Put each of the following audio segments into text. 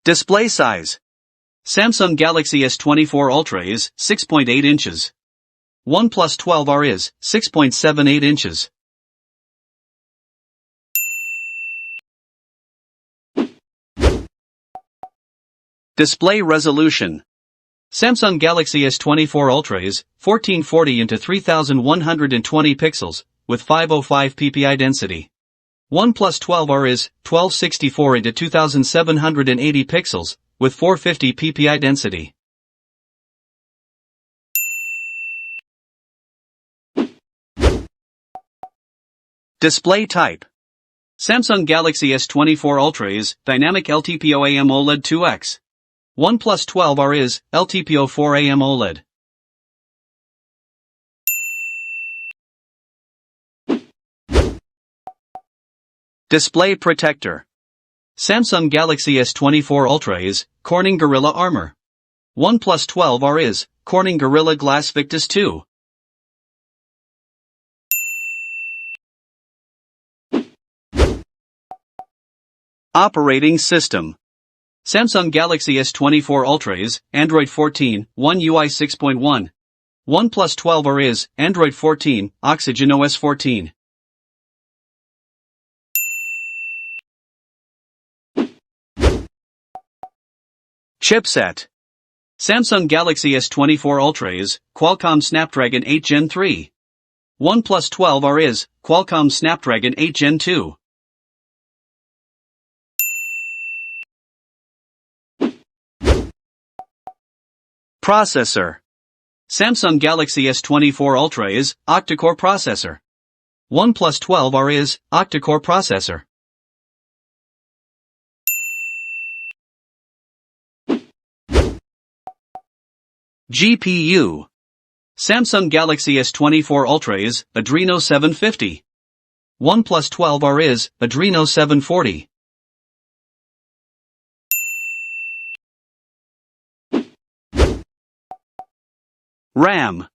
Display size. Samsung Galaxy S24 Ultra is 6.8 inches. OnePlus 12R is 6.78 inches. Display resolution. Samsung Galaxy S24 Ultra is 1440 x 3120 pixels, with 505 ppi density. OnePlus 12R is 1264 x 2780 pixels, with 450 ppi density. Display type. Samsung Galaxy S24 Ultra is Dynamic LTPO AMOLED 2X. OnePlus 12R is LTPO 4A AMOLED. Display protector. Samsung Galaxy S24 Ultra is Corning Gorilla Armor. OnePlus 12R is Corning Gorilla Glass Victus 2. Operating system. Samsung Galaxy S24 Ultra is Android 14, One UI 6.1. OnePlus 12R is Android 14, Oxygen OS 14. Chipset. Samsung Galaxy S24 Ultra is Qualcomm Snapdragon 8 Gen 3. OnePlus 12R is Qualcomm Snapdragon 8 Gen 2. Processor. Samsung Galaxy S24 Ultra is octa-core processor. OnePlus 12R is octa-core processor. GPU. Samsung Galaxy S24 Ultra is Adreno 750. OnePlus 12R is Adreno 740. RAM.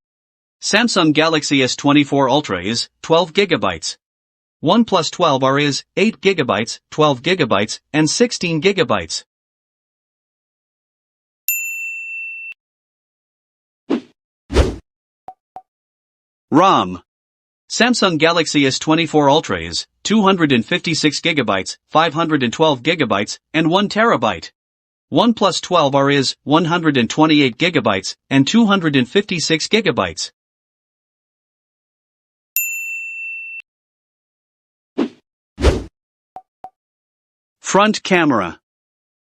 Samsung Galaxy S24 Ultra is 12 GB. OnePlus 12R is 8 GB, 12 GB, and 16 GB. ROM. Samsung Galaxy S24 Ultra is 256 GB, 512 GB, and 1 TB. OnePlus 12R is 128 GB and 256 GB. Front camera.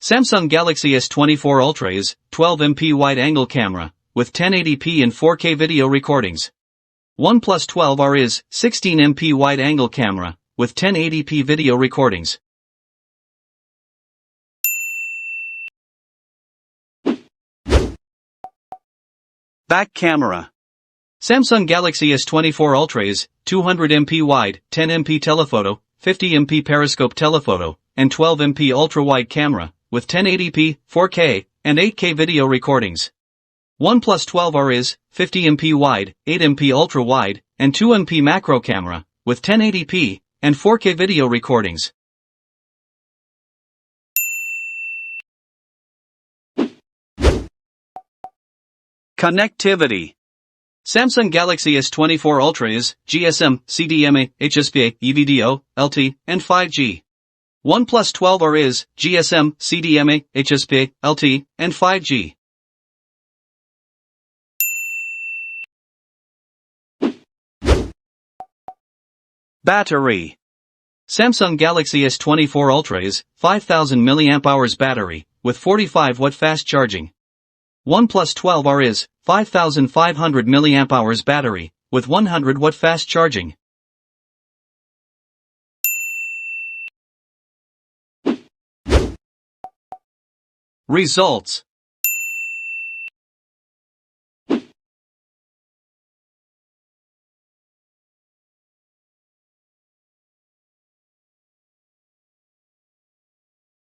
Samsung Galaxy S24 Ultra is 12MP wide-angle camera with 1080p and 4K video recordings. OnePlus 12R is 16MP wide-angle camera with 1080p video recordings. Back camera. Samsung Galaxy S24 Ultra is 200MP wide, 10MP telephoto, 50MP periscope telephoto, and 12MP ultra-wide camera, with 1080p, 4K, and 8K video recordings. OnePlus 12R is 50MP wide, 8MP ultra-wide, and 2MP macro camera, with 1080p, and 4K video recordings. Connectivity. Samsung Galaxy S24 Ultra is GSM, CDMA, HSPA, EVDO, LTE, and 5G. OnePlus 12R is GSM, CDMA, HSPA, LTE, and 5G. Battery. Samsung Galaxy S24 Ultra is 5000 mAh battery with 45 watt fast charging. OnePlus 12R is 5500 mAh battery with 100 watt fast charging. Results.